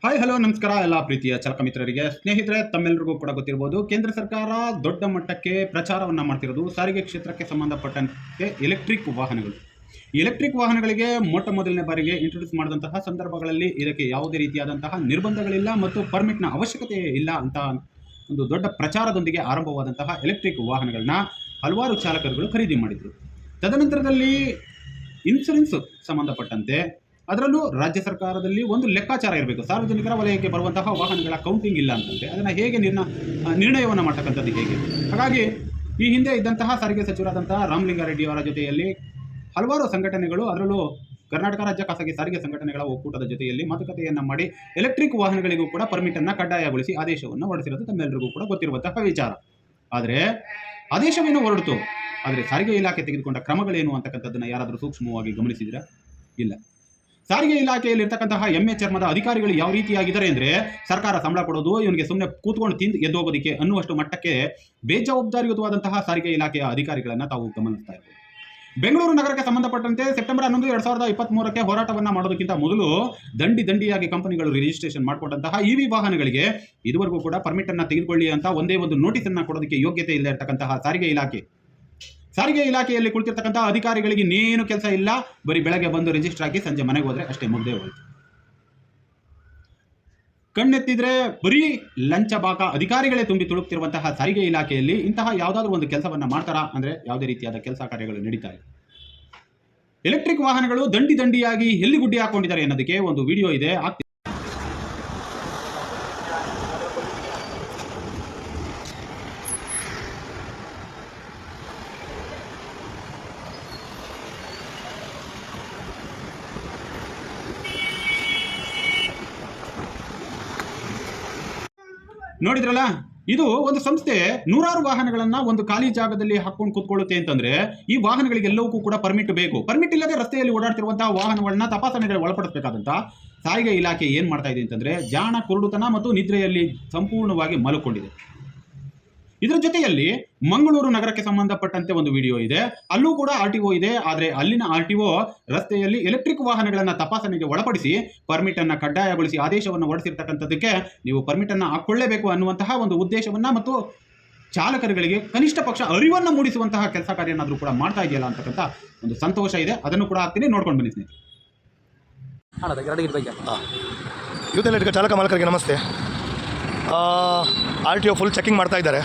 Hi hello ನಮಸ್ಕಾರ ಎಲ್ಲ ಪ್ರೀತಿಯ ಚಾಲಕ ಮಿತ್ರರಿಗೆ ಸ್ನೇಹಿತರೆ, ತಮ್ಮೆಲ್ಲರಿಗೂ ಕೂಡ ಗೊತ್ತಿರಬಹುದು, ಕೇಂದ್ರ ಸರ್ಕಾರ ದೊಡ್ಡ ಮಟ್ಟಕ್ಕೆ ಪ್ರಚಾರವನ್ನು ಮಾಡ್ತಿರೋದು ಸಾರಿಗೆ ಕ್ಷೇತ್ರಕ್ಕೆ ಸಂಬಂಧಪಟ್ಟಂತೆ ಎಲೆಕ್ಟ್ರಿಕ್ ವಾಹನಗಳಿಗೆ ಮೊಟ್ಟ ಮೊದಲನೇ ಬಾರಿಗೆ ಇಂಟ್ರೊಡ್ಯೂಸ್ ಮಾಡಿದಂತಹ ಸಂದರ್ಭಗಳಲ್ಲಿ ಇದಕ್ಕೆ ಯಾವುದೇ ರೀತಿಯಾದಂತಹ ನಿರ್ಬಂಧಗಳಿಲ್ಲ ಮತ್ತು ಪರ್ಮಿಟ್ನ ಅವಶ್ಯಕತೆ ಇಲ್ಲ ಅಂತ ಒಂದು ದೊಡ್ಡ ಪ್ರಚಾರದೊಂದಿಗೆ ಆರಂಭವಾದಂತಹ ಎಲೆಕ್ಟ್ರಿಕ್ ವಾಹನಗಳನ್ನ ಹಲವಾರು ಚಾಲಕರುಗಳು ಖರೀದಿ ಮಾಡಿದರು. ತದನಂತರದಲ್ಲಿ ಇನ್ಶೂರೆನ್ಸ್ ಸಂಬಂಧಪಟ್ಟಂತೆ ಅದರಲ್ಲೂ ರಾಜ್ಯ ಸರ್ಕಾರದಲ್ಲಿ ಒಂದು ಲೆಕ್ಕಾಚಾರ ಇರಬೇಕು. ಸಾರ್ವಜನಿಕರ ವಲಯಕ್ಕೆ ಬರುವಂತಹ ವಾಹನಗಳ ಕೌಂಟಿಂಗ್ ಇಲ್ಲ ಅಂತಂದರೆ ಅದನ್ನು ಹೇಗೆ ನಿರ್ಣಯವನ್ನು ಮಾಡ್ತಕ್ಕಂಥದ್ದು ಹೇಗೆ. ಹಾಗಾಗಿ ಈ ಹಿಂದೆ ಇದ್ದಂತಹ ಸಾರಿಗೆ ಸಚಿವರಾದಂತಹ ರಾಮಲಿಂಗಾರೆಡ್ಡಿ ಅವರ ಜೊತೆಯಲ್ಲಿ ಹಲವಾರು ಸಂಘಟನೆಗಳು, ಅದರಲ್ಲೂ ಕರ್ನಾಟಕ ರಾಜ್ಯ ಖಾಸಗಿ ಸಾರಿಗೆ ಸಂಘಟನೆಗಳ ಒಕ್ಕೂಟದ ಜೊತೆಯಲ್ಲಿ ಮಾತುಕತೆಯನ್ನು ಮಾಡಿ ಎಲೆಕ್ಟ್ರಿಕ್ ವಾಹನಗಳಿಗೂ ಕೂಡ ಪರ್ಮಿಟನ್ನು ಕಡ್ಡಾಯಗೊಳಿಸಿ ಆದೇಶವನ್ನು ಹೊರಡಿಸಿರೋದು ತಮ್ಮೆಲ್ಲರಿಗೂ ಕೂಡ ಗೊತ್ತಿರುವಂತಹ ವಿಚಾರ. ಆದರೆ ಆದೇಶವೇನೋ ಹೊರಡಿತು, ಆದರೆ ಸಾರಿಗೆ ಇಲಾಖೆ ತೆಗೆದುಕೊಂಡ ಕ್ರಮಗಳೇನು ಅಂತಕ್ಕಂಥದ್ದನ್ನು ಯಾರಾದರೂ ಸೂಕ್ಷ್ಮವಾಗಿ ಗಮನಿಸಿದಿರಾ? ಇಲ್ಲ. ಸಾರಿಗೆ ಇಲಾಖೆಯಲ್ಲಿ ಇರ್ತಕ್ಕಂತಹ ಎಮ್ಮೆ ಚರ್ಮದ ಅಧಿಕಾರಿಗಳು ಯಾವ ರೀತಿಯಾಗಿದ್ದಾರೆ ಅಂದರೆ, ಸರ್ಕಾರ ಸಂಬಳ ಕೊಡೋದು ಇವನಿಗೆ ಸುಮ್ಮನೆ ಕೂತ್ಕೊಂಡು ತಿಂದು ಎದ್ದೋಗೋದಕ್ಕೆ ಅನ್ನುವಷ್ಟು ಮಟ್ಟಕ್ಕೆ ಬೇಜವಾಬ್ದಾರಿಯುತವಾದಂತಹ ಸಾರಿಗೆ ಇಲಾಖೆಯ ಅಧಿಕಾರಿಗಳನ್ನು ತಾವು ಗಮನಿಸ್ತಾ ಇರ್ಬೋದು. ಬೆಂಗಳೂರು ನಗರಕ್ಕೆ ಸಂಬಂಧಪಟ್ಟಂತೆ ಸೆಪ್ಟೆಂಬರ್ 11, 2023 ಹೋರಾಟವನ್ನು ಮಾಡೋದಕ್ಕಿಂತ ಮೊದಲು ದಂಡಿಯಾಗಿ ಕಂಪನಿಗಳು ರಿಜಿಸ್ಟ್ರೇಷನ್ ಮಾಡಿಕೊಂಡಂತಹ ಇವಿ ವಾಹನಗಳಿಗೆ ಇದುವರೆಗೂ ಕೂಡ ಪರ್ಮಿಟ್ ಅನ್ನು ತೆಗೆದುಕೊಳ್ಳಿ ಅಂತ ಒಂದೇ ಒಂದು ನೋಟಿಸ್ ಅನ್ನು ಕೊಡೋದಕ್ಕೆ ಯೋಗ್ಯತೆ ಇಲ್ಲದೆ ಇರತಕ್ಕಂತಹ ಸಾರಿಗೆ ಇಲಾಖೆಯಲ್ಲಿ ಕುಳಿತಿರ್ತಕ್ಕಂಥ ಅಧಿಕಾರಿಗಳಿಗೆ ಇನ್ನೇನು ಕೆಲಸ ಇಲ್ಲ. ಬರೀ ಬೆಳಗ್ಗೆ ಬಂದು ರಿಜಿಸ್ಟರ್ ಆಗಿ ಸಂಜೆ ಮನೆಗೆ ಹೋದ್ರೆ ಅಷ್ಟೇ, ಮುಗ್ದೇ ಹೋಯ್ತು. ಕಣ್ಣೆತ್ತಿದ್ರೆ ಬರೀ ಲಂಚ ಬಾಕ ಅಧಿಕಾರಿಗಳೇ ತುಂಬಿ ತುಳುಕ್ತಿರುವಂತಹ ಸಾರಿಗೆ ಇಲಾಖೆಯಲ್ಲಿ ಇಂತಹ ಯಾವುದಾದ್ರೂ ಒಂದು ಕೆಲಸವನ್ನ ಮಾಡ್ತಾರಾ ಅಂದ್ರೆ ಯಾವುದೇ ರೀತಿಯಾದ ಕೆಲಸ ಕಾರ್ಯಗಳು ನಡೀತಾ ಇಲ್ಲ. ಎಲೆಕ್ಟ್ರಿಕ್ ವಾಹನಗಳು ದಂಡಿಯಾಗಿ ಎಲ್ಲಿ ಗುಡ್ಡಿ ಹಾಕೊಂಡಿದ್ದಾರೆ ಅನ್ನೋದಕ್ಕೆ ಒಂದು ವಿಡಿಯೋ ಇದೆ. ನೋಡಿದ್ರಲ್ಲ, ಇದು ಒಂದು ಸಂಸ್ಥೆ ನೂರಾರು ವಾಹನಗಳನ್ನ ಒಂದು ಖಾಲಿ ಜಾಗದಲ್ಲಿ ಹಾಕೊಂಡು ಕೂತ್ಕೊಳ್ಳುತ್ತೆ ಅಂತಂದ್ರೆ ಈ ವಾಹನಗಳಿಗೆಲ್ಲವಕ್ಕೂ ಕೂಡ ಪರ್ಮಿಟ್ ಬೇಕು. ಪರ್ಮಿಟ್ ಇಲ್ಲದೆ ರಸ್ತೆಯಲ್ಲಿ ಓಡಾಡ್ತಿರುವಂತಹ ವಾಹನಗಳನ್ನ ತಪಾಸಣೆಗೆ ಒಳಪಡಿಸಬೇಕಾದಂತ ಸಾರಿಗೆ ಇಲಾಖೆ ಏನ್ ಮಾಡ್ತಾ ಇದೆ ಅಂತಂದ್ರೆ ಜಾಣ ಕುರುಡುತನ ಮತ್ತು ನಿದ್ರೆಯಲ್ಲಿ ಸಂಪೂರ್ಣವಾಗಿ ಮಲಕೊಂಡಿದೆ. ಇದರ ಜೊತೆಯಲ್ಲಿ ಮಂಗಳೂರು ನಗರಕ್ಕೆ ಸಂಬಂಧಪಟ್ಟಂತೆ ಒಂದು ವಿಡಿಯೋ ಇದೆ, ಅಲ್ಲೂ ಕೂಡ RTO ಇದೆ. ಆದರೆ ಅಲ್ಲಿನ RTO ರಸ್ತೆಯಲ್ಲಿ ಎಲೆಕ್ಟ್ರಿಕ್ ವಾಹನಗಳನ್ನ ತಪಾಸಣೆಗೆ ಒಳಪಡಿಸಿ ಪರ್ಮಿಟ್ ಅನ್ನ ಕಡ್ಡಾಯಗೊಳಿಸಿ ಆದೇಶವನ್ನು ಹೊರಡಿಸಿರ್ತಕ್ಕಂಥದ್ದಕ್ಕೆ ನೀವು ಪರ್ಮಿಟ್ ಅನ್ನ ಹಾಕೊಳ್ಳೇಬೇಕು ಅನ್ನುವಂತಹ ಒಂದು ಉದ್ದೇಶವನ್ನ ಮತ್ತು ಚಾಲಕರುಗಳಿಗೆ ಕನಿಷ್ಠ ಪಕ್ಷ ಅರಿವನ್ನು ಮೂಡಿಸುವಂತಹ ಕೆಲಸ ಕಾರ್ಯನಾದರೂ ಕೂಡ ಮಾಡ್ತಾ ಇದೆಯಲ್ಲ ಅಂತಕ್ಕಂಥ ಒಂದು ಸಂತೋಷ ಇದೆ. ಅದನ್ನು ಕೂಡ ಹಾಕ್ತೀನಿ, ನೋಡ್ಕೊಂಡು ಬನ್ನಿ ಸ್ನೇಹಿತರೆ. ಯೂತ್ ಚಾಲಕ ಮಾಲಕರಿಗೆ ನಮಸ್ತೆ. RTO ಫುಲ್ ಚೆಕಿಂಗ್ ಮಾಡ್ತಾ ಇದ್ದಾರೆ.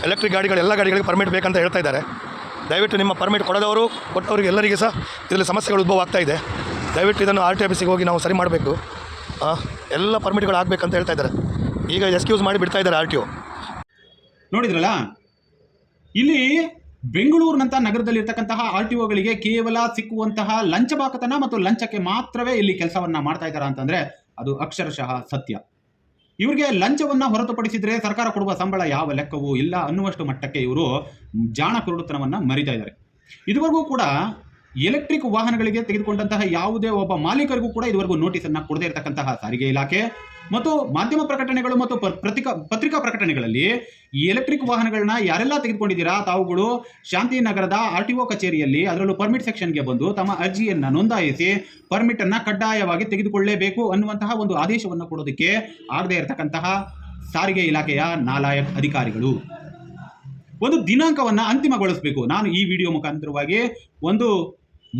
ಎಲೆಕ್ಟ್ರಿಕ್ ಎಲ್ಲ ಗಾಡಿಗಳಿಗೆ ಪರ್ಮಿಟ್ ಬೇಕಂತ ಹೇಳ್ತಾ ಇದ್ದಾರೆ. ದಯವಿಟ್ಟು ನಿಮ್ಮ ಪರ್ಮಿಟ್ ಕೊಟ್ಟವರಿಗೆ ಎಲ್ಲರಿಗೆ ಸಹ ಇದರಲ್ಲಿ ಸಮಸ್ಯೆಗಳು ಉದ್ಭವ ಆಗ್ತಾ ಇದೆ. ದಯವಿಟ್ಟು ಇದನ್ನು RTO ಆಫೀಸಿಗೆ ಹೋಗಿ ನಾವು ಸರಿ ಮಾಡಬೇಕು. ಎಲ್ಲ ಪರ್ಮಿಟ್ಗಳು ಆಗಬೇಕಂತ ಹೇಳ್ತಾ ಇದ್ದಾರೆ. ಈಗ ಎಕ್ಸ್ಕ್ಯೂಸ್ ಮಾಡಿ ಬಿಡ್ತಾ ಇದ್ದಾರೆ RTO. ನೋಡಿದ್ರಲ್ಲ, ಇಲ್ಲಿ ಬೆಂಗಳೂರಿನಂಥ ನಗರದಲ್ಲಿರ್ತಕ್ಕಂತಹ RTOಗಳಿಗೆ ಕೇವಲ ಸಿಕ್ಕುವಂತಹ ಲಂಚಬಾಕತನ ಮತ್ತು ಲಂಚಕ್ಕೆ ಮಾತ್ರವೇ ಇಲ್ಲಿ ಕೆಲಸವನ್ನ ಮಾಡ್ತಾ ಇದ್ದಾರೆ ಅಂತಂದ್ರೆ ಅದು ಅಕ್ಷರಶಃ ಸತ್ಯ. ಇವರಿಗೆ ಲಂಚವನ್ನು ಹೊರತುಪಡಿಸಿದ್ರೆ ಸರ್ಕಾರ ಕೊಡುವ ಸಂಬಳ ಯಾವ ಲೆಕ್ಕವೂ ಇಲ್ಲ ಅನ್ನುವಷ್ಟು ಮಟ್ಟಕ್ಕೆ ಇವರು ಜಾಣ ಕುರುಡುತನವನ್ನು ಮರಿತಾ ಇದ್ದಾರೆ. ಇದುವರೆಗೂ ಕೂಡ ಎಲೆಕ್ಟ್ರಿಕ್ ವಾಹನಗಳಿಗೆ ತೆಗೆದುಕೊಂಡಂತಹ ಯಾವುದೇ ಒಬ್ಬ ಮಾಲೀಕರಿಗೂ ಕೂಡ ಇದುವರೆಗೂ ನೋಟಿಸನ್ನು ಕೊಡದೇ ಇರತಕ್ಕಂತಹ ಸಾರಿಗೆ ಇಲಾಖೆ ಮತ್ತು ಮಾಧ್ಯಮ ಪ್ರಕಟಣೆಗಳು ಮತ್ತು ಪತ್ರಿಕಾ ಪ್ರಕಟಣೆಗಳಲ್ಲಿ ಈ ಎಲೆಕ್ಟ್ರಿಕ್ ವಾಹನಗಳನ್ನ ಯಾರೆಲ್ಲ ತೆಗೆದುಕೊಂಡಿದ್ದೀರಾ ತಾವುಗಳು ಶಾಂತಿನಗರದ RTO ಕಚೇರಿಯಲ್ಲಿ ಅದರಲ್ಲೂ ಪರ್ಮಿಟ್ ಸೆಕ್ಷನ್ಗೆ ಬಂದು ತಮ್ಮ ಅರ್ಜಿಯನ್ನು ನೋಂದಾಯಿಸಿ ಪರ್ಮಿಟ್ ಅನ್ನ ಕಡ್ಡಾಯವಾಗಿ ತೆಗೆದುಕೊಳ್ಳಲೇಬೇಕು ಅನ್ನುವಂತಹ ಒಂದು ಆದೇಶವನ್ನು ಕೊಡೋದಕ್ಕೆ ಆಗದೇ ಇರತಕ್ಕಂತಹ ಸಾರಿಗೆ ಇಲಾಖೆಯ ನಾಲಾಯಕ್ ಅಧಿಕಾರಿಗಳು ಒಂದು ದಿನಾಂಕವನ್ನು ಅಂತಿಮಗೊಳಿಸಬೇಕು. ನಾನು ಈ ವಿಡಿಯೋ ಮುಖಾಂತರವಾಗಿ ಒಂದು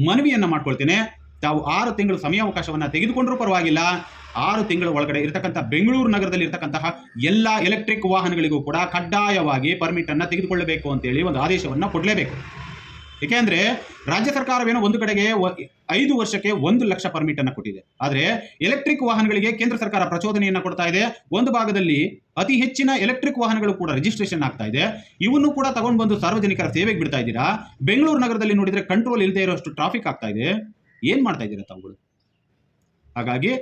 ಮನವಿಯನ್ನು ಮಾಡ್ಕೊಳ್ತೇನೆ. ತಾವು 6 ತಿಂಗಳು ಸಮಯಾವಕಾಶವನ್ನು ತೆಗೆದುಕೊಂಡ್ರೂ ಪರವಾಗಿಲ್ಲ, 6 ತಿಂಗಳ ಒಳಗಡೆ ಇರತಕ್ಕಂಥ ಬೆಂಗಳೂರು ನಗರದಲ್ಲಿ ಇರತಕ್ಕಂತಹ ಎಲ್ಲ ಎಲೆಕ್ಟ್ರಿಕ್ ವಾಹನಗಳಿಗೂ ಕೂಡ ಕಡ್ಡಾಯವಾಗಿ ಪರ್ಮಿಟ್ ಅನ್ನು ತೆಗೆದುಕೊಳ್ಳಬೇಕು ಅಂತೇಳಿ ಒಂದು ಆದೇಶವನ್ನು ಕೊಡಲೇಬೇಕು. ಏಕೆಂದರೆ ರಾಜ್ಯ ಸರ್ಕಾರವೇನೋ ಒಂದು ಕಡೆಗೆ 5 ವರ್ಷಕ್ಕೆ 1 ಲಕ್ಷ ಪರ್ಮಿಟ್ ಅನ್ನು ಕೊಟ್ಟಿದೆ. ಆದರೆ ಎಲೆಕ್ಟ್ರಿಕ್ ವಾಹನಗಳಿಗೆ ಕೇಂದ್ರ ಸರ್ಕಾರ ಪ್ರಚೋದನೆಯನ್ನು ಕೊಡ್ತಾ ಇದೆ. ಒಂದು ಭಾಗದಲ್ಲಿ ಅತಿ ಹೆಚ್ಚಿನ ಎಲೆಕ್ಟ್ರಿಕ್ ವಾಹನಗಳು ಕೂಡ ರಿಜಿಸ್ಟ್ರೇಷನ್ ಆಗ್ತಾ ಇದೆ. ಇವನ್ನು ಕೂಡ ತಗೊಂಡು ಬಂದು ಸಾರ್ವಜನಿಕರ ಸೇವೆಗೆ ಬಿಡ್ತಾ ಇದ್ದೀರಾ. ಬೆಂಗಳೂರು ನಗರದಲ್ಲಿ ನೋಡಿದ್ರೆ ಕಂಟ್ರೋಲ್ ಇಲ್ಲದೆ ಇರೋಷ್ಟು ಟ್ರಾಫಿಕ್ ಆಗ್ತಾ ಇದೆ. ಏನ್ ಮಾಡ್ತಾ ಇದ್ದೀರಾ ತಾವುಗಳು? ಹಾಗಾಗಿ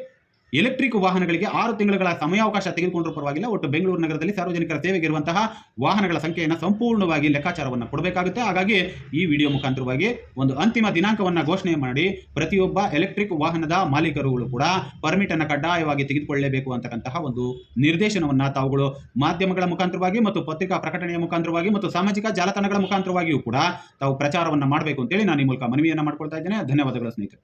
ಎಲೆಕ್ಟ್ರಿಕ್ ವಾಹನಗಳಿಗೆ 6 ತಿಂಗಳ ಸಮಯಾವಕಾಶ ತೆಗೆದುಕೊಂಡ್ರೂ ಪರವಾಗಿಲ್ಲ, ಒಟ್ಟು ಬೆಂಗಳೂರು ನಗರದಲ್ಲಿ ಸಾರ್ವಜನಿಕರ ಸೇವೆಗೆ ಇರುವಂತಹ ವಾಹನಗಳ ಸಂಖ್ಯೆಯನ್ನು ಸಂಪೂರ್ಣವಾಗಿ ಲೆಕ್ಕಾಚಾರವನ್ನು ಕೊಡಬೇಕಾಗುತ್ತೆ. ಹಾಗಾಗಿ ಈ ವಿಡಿಯೋ ಮುಖಾಂತರವಾಗಿ ಒಂದು ಅಂತಿಮ ದಿನಾಂಕವನ್ನು ಘೋಷಣೆ ಮಾಡಿ ಪ್ರತಿಯೊಬ್ಬ ಎಲೆಕ್ಟ್ರಿಕ್ ವಾಹನದ ಮಾಲೀಕರುಗಳು ಕೂಡ ಪರ್ಮಿಟ್ ಅನ್ನು ಕಡ್ಡಾಯವಾಗಿ ತೆಗೆದುಕೊಳ್ಳಲೇಬೇಕು ಅಂತಕ್ಕಂತಹ ಒಂದು ನಿರ್ದೇಶನವನ್ನು ತಾವುಗಳು ಮಾಧ್ಯಮಗಳ ಮುಖಾಂತರವಾಗಿ ಮತ್ತು ಪತ್ರಿಕಾ ಪ್ರಕಟಣೆಯ ಮುಖಾಂತರವಾಗಿ ಮತ್ತು ಸಾಮಾಜಿಕ ಜಾಲತಾಣಗಳ ಮುಖಾಂತರವಾಗಿಯೂ ಕೂಡ ತಾವು ಪ್ರಚಾರವನ್ನು ಮಾಡಬೇಕು ಅಂತೇಳಿ ನಾನು ಈ ಮೂಲಕ ಮನವಿಯನ್ನು ಮಾಡ್ಕೊಳ್ತಾ ಇದ್ದೇನೆ. ಧನ್ಯವಾದಗಳು ಸ್ನೇಹಿತರೆ.